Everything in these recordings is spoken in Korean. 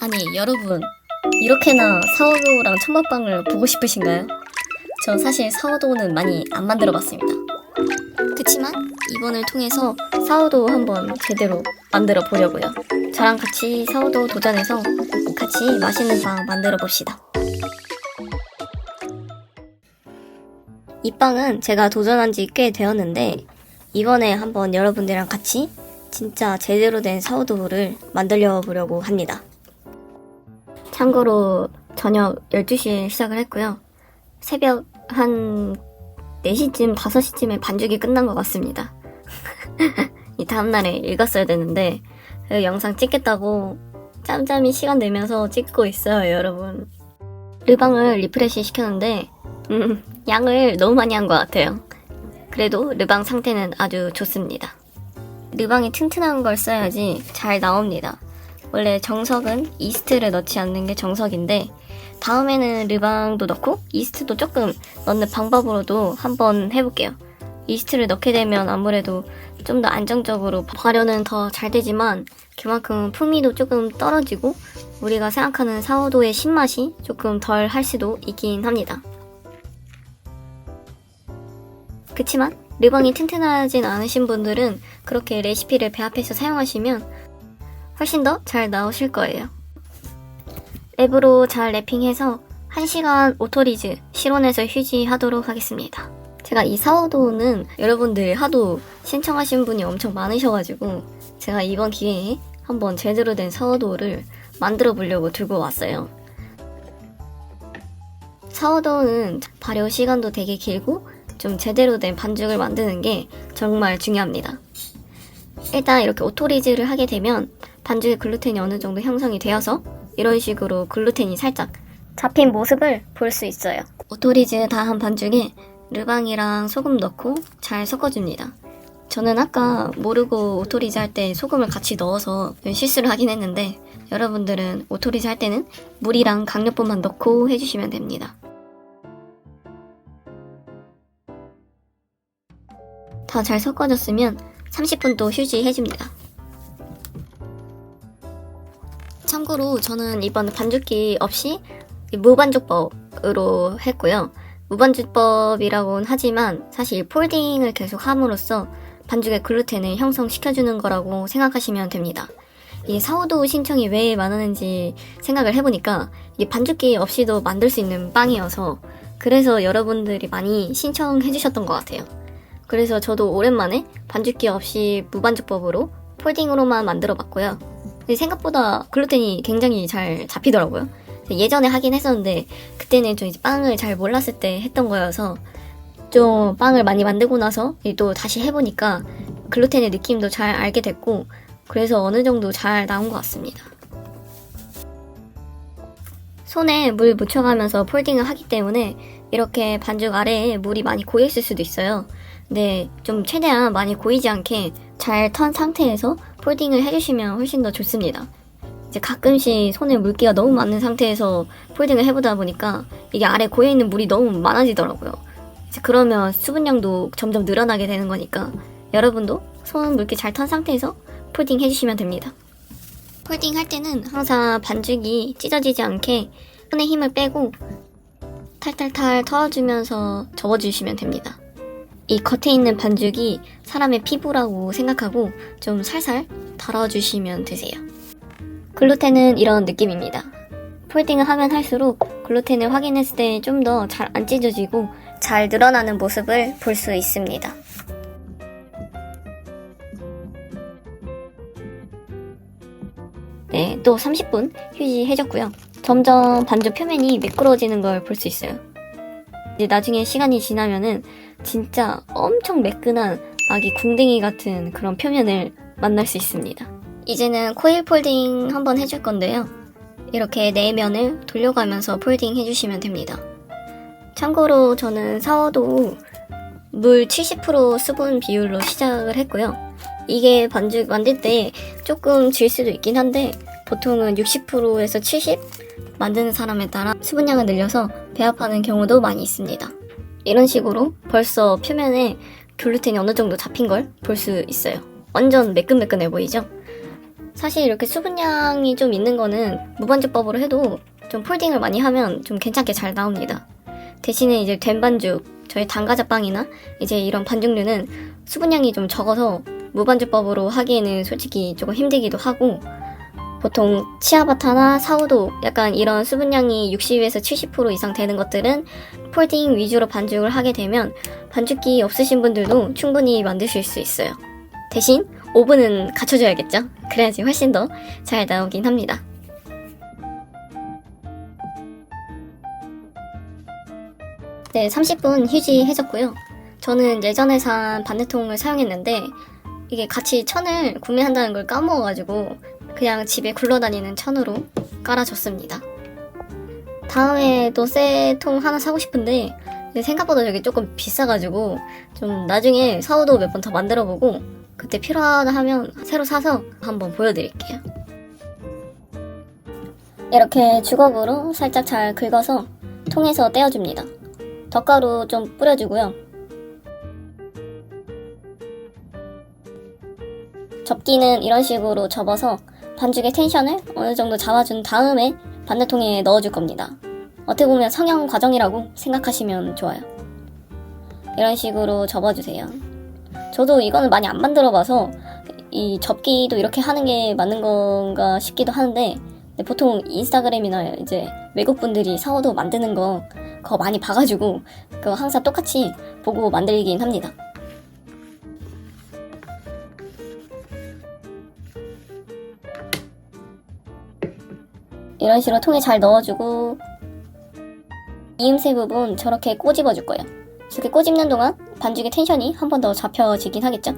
아니 여러분, 이렇게나 사워도우랑 천막빵을 보고 싶으신가요? 저 사실 사워도우는 많이 안 만들어 봤습니다. 그치만 이번을 통해서 사워도우 한번 제대로 만들어 보려고요. 저랑 같이 사워도우 도전해서 같이 맛있는 빵 만들어 봅시다. 이 빵은 제가 도전한 지 꽤 되었는데 이번에 한번 여러분들이랑 같이 진짜 제대로 된 사워도우를 만들려 보려고 합니다. 참고로 저녁 12시에 시작을 했고요. 새벽 한 4시쯤, 5시쯤에 반죽이 끝난 것 같습니다. 이 다음날에 읽었어야 되는데 영상 찍겠다고 짬짬이 시간 내면서 찍고 있어요, 여러분. 르방을 리프레시 시켰는데 양을 너무 많이 한 것 같아요. 그래도 르방 상태는 아주 좋습니다. 르방이 튼튼한 걸 써야지 잘 나옵니다. 원래 정석은 이스트를 넣지 않는 게 정석인데 다음에는 르방도 넣고 이스트도 조금 넣는 방법으로도 한번 해볼게요. 이스트를 넣게 되면 아무래도 좀 더 안정적으로 발효는 더 잘 되지만 그만큼 풍미도 조금 떨어지고 우리가 생각하는 사워도우의 신맛이 조금 덜 할 수도 있긴 합니다. 그치만 르방이 튼튼하진 않으신 분들은 그렇게 레시피를 배합해서 사용하시면 훨씬 더 잘 나오실 거예요. 랩으로 잘 랩핑해서 1시간 오토리즈 실온에서 휴지하도록 하겠습니다. 제가 이 사워도우는 여러분들 하도 신청하신 분이 엄청 많으셔가지고 제가 이번 기회에 한번 제대로 된 사워도우를 만들어 보려고 들고 왔어요. 사워도우는 발효 시간도 되게 길고 좀 제대로 된 반죽을 만드는 게 정말 중요합니다. 일단 이렇게 오토리즈를 하게 되면 반죽에 글루텐이 어느 정도 형성이 되어서 이런 식으로 글루텐이 살짝 잡힌 모습을 볼 수 있어요. 오토리즈 다 한 반죽에 르방이랑 소금 넣고 잘 섞어줍니다. 저는 아까 모르고 오토리즈 할 때 소금을 같이 넣어서 실수를 하긴 했는데 여러분들은 오토리즈 할 때는 물이랑 강력분만 넣고 해주시면 됩니다. 다 잘 섞어졌으면 30분 또 휴지해줍니다. 참고로 저는 이번 반죽기 없이 무반죽법으로 했고요. 무반죽법이라고는 하지만 사실 폴딩을 계속 함으로써 반죽의 글루텐을 형성시켜주는 거라고 생각하시면 됩니다. 이 사워도우 신청이 왜 많았는지 생각을 해보니까 이 반죽기 없이도 만들 수 있는 빵이어서 그래서 여러분들이 많이 신청해주셨던 것 같아요. 그래서 저도 오랜만에 반죽기 없이 무반죽법으로 폴딩으로만 만들어봤고요. 생각보다 글루텐이 굉장히 잘 잡히더라고요. 예전에 하긴 했었는데 그때는 좀 이제 빵을 잘 몰랐을 때 했던 거여서 좀 빵을 많이 만들고 나서 또 다시 해보니까 글루텐의 느낌도 잘 알게 됐고 그래서 어느 정도 잘 나온 것 같습니다. 손에 물 묻혀가면서 폴딩을 하기 때문에 이렇게 반죽 아래에 물이 많이 고여있을 수도 있어요. 근데 좀 최대한 많이 고이지 않게 잘 턴 상태에서 폴딩을 해주시면 훨씬 더 좋습니다. 이제 가끔씩 손에 물기가 너무 많은 상태에서 폴딩을 해보다 보니까 이게 아래 고여있는 물이 너무 많아지더라고요. 이제 그러면 수분량도 점점 늘어나게 되는 거니까 여러분도 손 물기 잘 턴 상태에서 폴딩 해주시면 됩니다. 폴딩 할 때는 항상 반죽이 찢어지지 않게 손에 힘을 빼고 탈탈탈 털어주면서 접어주시면 됩니다. 이 겉에 있는 반죽이 사람의 피부라고 생각하고 좀 살살 덜어주시면 되세요. 글루텐은 이런 느낌입니다. 폴딩을 하면 할수록 글루텐을 확인했을 때 좀 더 잘 안 찢어지고 잘 늘어나는 모습을 볼 수 있습니다. 네, 또 30분 휴지해줬고요. 점점 반죽 표면이 매끄러워지는 걸 볼 수 있어요. 이제 나중에 시간이 지나면은 진짜 엄청 매끈한 아기 궁뎅이 같은 그런 표면을 만날 수 있습니다. 이제는 코일 폴딩 한번 해줄 건데요. 이렇게 네 면을 돌려가면서 폴딩 해주시면 됩니다. 참고로 저는 사워도우 물 70% 수분 비율로 시작을 했고요. 이게 반죽 만들 때 조금 질 수도 있긴 한데 보통은 60%에서 70% 만드는 사람에 따라 수분량을 늘려서 배합하는 경우도 많이 있습니다. 이런 식으로 벌써 표면에 글루텐이 어느 정도 잡힌 걸 볼 수 있어요. 완전 매끈매끈해 보이죠? 사실 이렇게 수분량이 좀 있는 거는 무반죽법으로 해도 좀 폴딩을 많이 하면 좀 괜찮게 잘 나옵니다. 대신에 이제 된 반죽, 저희 단과자빵이나 이제 이런 반죽류는 수분량이 좀 적어서 무반죽법으로 하기에는 솔직히 조금 힘들기도 하고, 보통 치아바타나 사우도 약간 이런 수분량이 60에서 70% 이상 되는 것들은 폴딩 위주로 반죽을 하게 되면 반죽기 없으신 분들도 충분히 만드실 수 있어요. 대신 오븐은 갖춰줘야겠죠? 그래야지 훨씬 더 잘 나오긴 합니다. 네, 30분 휴지해줬고요. 저는 예전에 산 반대통을 사용했는데 이게 같이 천을 구매한다는 걸 까먹어가지고 그냥 집에 굴러다니는 천으로 깔아줬습니다. 다음에 또 새 통 하나 사고 싶은데 생각보다 저게 조금 비싸가지고 좀 나중에 사우도 몇 번 더 만들어보고 그때 필요하다 하면 새로 사서 한번 보여드릴게요. 이렇게 주걱으로 살짝 잘 긁어서 통에서 떼어줍니다. 덧가루 좀 뿌려주고요. 접기는 이런 식으로 접어서 반죽의 텐션을 어느 정도 잡아준 다음에 반대통에 넣어줄 겁니다. 어떻게 보면 성형 과정이라고 생각하시면 좋아요. 이런 식으로 접어주세요. 저도 이거는 많이 안 만들어봐서 이 접기도 이렇게 하는 게 맞는 건가 싶기도 하는데, 보통 인스타그램이나 이제 외국분들이 사오도 만드는 거 그거 많이 봐가지고 그거 항상 똑같이 보고 만들긴 합니다. 이런 식으로 통에 잘 넣어주고 이음새 부분 저렇게 꼬집어 줄 거예요. 저렇게 꼬집는 동안 반죽의 텐션이 한 번 더 잡혀지긴 하겠죠?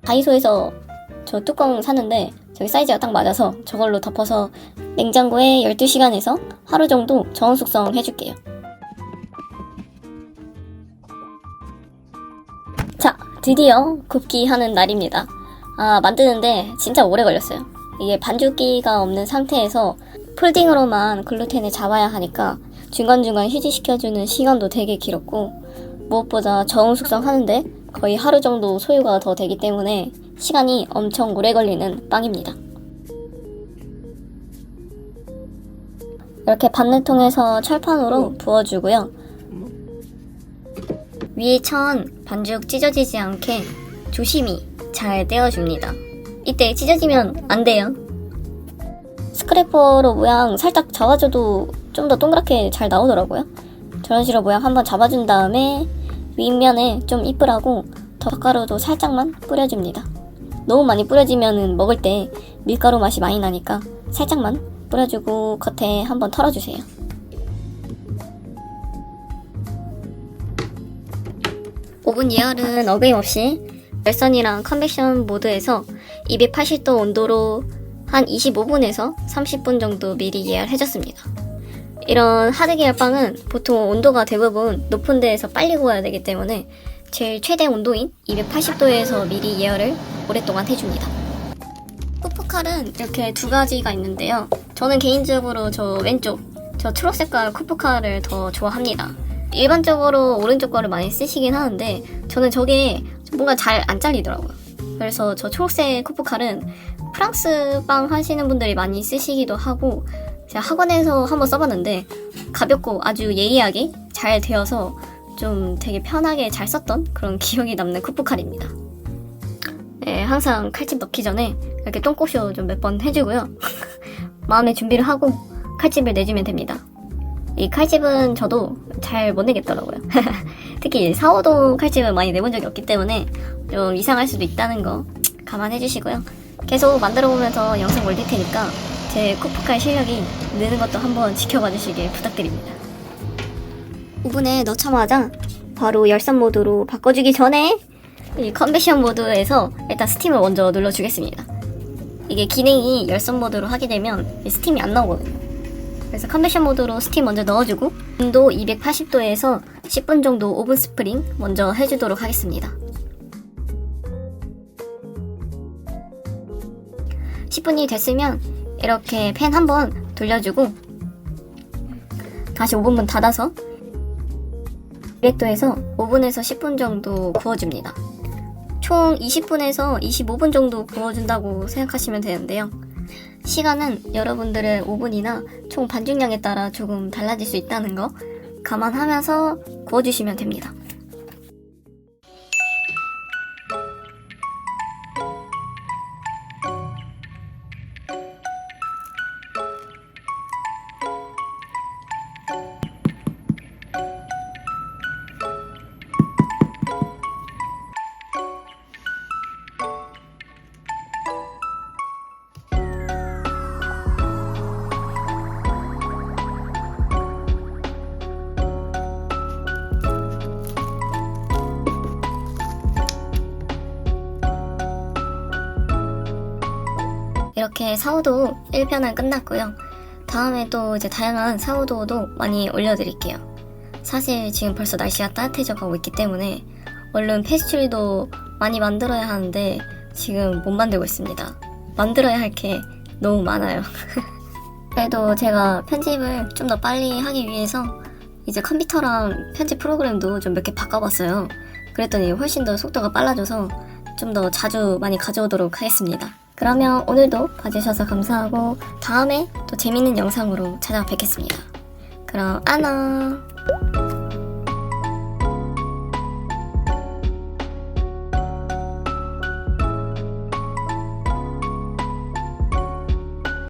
다이소에서 저 뚜껑 샀는데 저기 사이즈가 딱 맞아서 저걸로 덮어서 냉장고에 12시간에서 하루 정도 저온 숙성 해줄게요. 자, 드디어 굽기 하는 날입니다. 만드는데 진짜 오래 걸렸어요. 이게 반죽기가 없는 상태에서 폴딩으로만 글루텐을 잡아야 하니까 중간중간 휴지시켜주는 시간도 되게 길었고, 무엇보다 저온 숙성하는데 거의 하루 정도 소요가 더 되기 때문에 시간이 엄청 오래 걸리는 빵입니다. 이렇게 반대통에서 철판으로 부어주고요. 위에 천 반죽 찢어지지 않게 조심히 잘 떼어줍니다. 이때 찢어지면 안 돼요. 스크래퍼로 모양 살짝 잡아줘도 좀 더 동그랗게 잘 나오더라고요. 저런 식으로 모양 한번 잡아준 다음에 윗면에 좀 이쁘라고 덧가루도 살짝만 뿌려줍니다. 너무 많이 뿌려지면 먹을 때 밀가루 맛이 많이 나니까 살짝만 뿌려주고 겉에 한번 털어주세요. 오븐 예열은 어김없이 열선이랑 컨벡션 모드에서 280도 온도로 한 25분에서 30분 정도 미리 예열해줬습니다. 이런 하드 계열 빵은 보통 온도가 대부분 높은 데에서 빨리 구워야 되기 때문에 제일 최대 온도인 280도에서 미리 예열을 오랫동안 해줍니다. 쿠프칼은 이렇게 두 가지가 있는데요. 저는 개인적으로 저 왼쪽, 저 초록 색깔 쿠프칼을 더 좋아합니다. 일반적으로 오른쪽 거를 많이 쓰시긴 하는데 저는 저게 뭔가 잘 안 잘리더라고요. 그래서 저 초록색 쿠프칼은 프랑스 빵 하시는 분들이 많이 쓰시기도 하고, 제가 학원에서 한번 써봤는데 가볍고 아주 예리하게 잘 되어서 좀 되게 편하게 잘 썼던 그런 기억이 남는 쿠프칼입니다. 네, 항상 칼집 넣기 전에 이렇게 똥꼬쇼 좀 몇 번 해주고요. 마음의 준비를 하고 칼집을 내주면 됩니다. 이 칼집은 저도 잘 못 내겠더라고요. 특히 사오동 칼집은 많이 내본 적이 없기 때문에 좀 이상할 수도 있다는 거 감안해 주시고요. 계속 만들어 보면서 영상 올릴 테니까 제 쿠프칼 실력이 느는 것도 한번 지켜봐 주시길 부탁드립니다. 오븐에 넣자마자 바로 열선 모드로 바꿔주기 전에 이 컨벡션 모드에서 일단 스팀을 먼저 눌러주겠습니다. 이게 기능이 열선 모드로 하게 되면 스팀이 안 나오거든요. 그래서 컨벡션 모드로 스팀 먼저 넣어주고 온도 280도에서 10분 정도 오븐 스프링 먼저 해주도록 하겠습니다. 10분이 됐으면 이렇게 팬 한번 돌려주고 다시 오븐문 닫아서 200도에서 5분에서 10분 정도 구워줍니다. 총 20분에서 25분 정도 구워준다고 생각하시면 되는데요. 시간은 여러분들의 오븐이나 총 반죽량에 따라 조금 달라질 수 있다는 거 감안하면서 구워주시면 됩니다. 이렇게 사우도우 1편은 끝났고요. 다음에 또 이제 다양한 사우도우도 많이 올려드릴게요. 사실 지금 벌써 날씨가 따뜻해져 가고 있기 때문에 얼른 페스츄리도 많이 만들어야 하는데 지금 못 만들고 있습니다. 만들어야 할 게 너무 많아요. 그래도 제가 편집을 좀 더 빨리 하기 위해서 이제 컴퓨터랑 편집 프로그램도 좀 몇 개 바꿔봤어요. 그랬더니 훨씬 더 속도가 빨라져서 좀 더 자주 많이 가져오도록 하겠습니다. 그러면 오늘도 봐주셔서 감사하고 다음에 또 재밌는 영상으로 찾아뵙겠습니다. 그럼 안녕.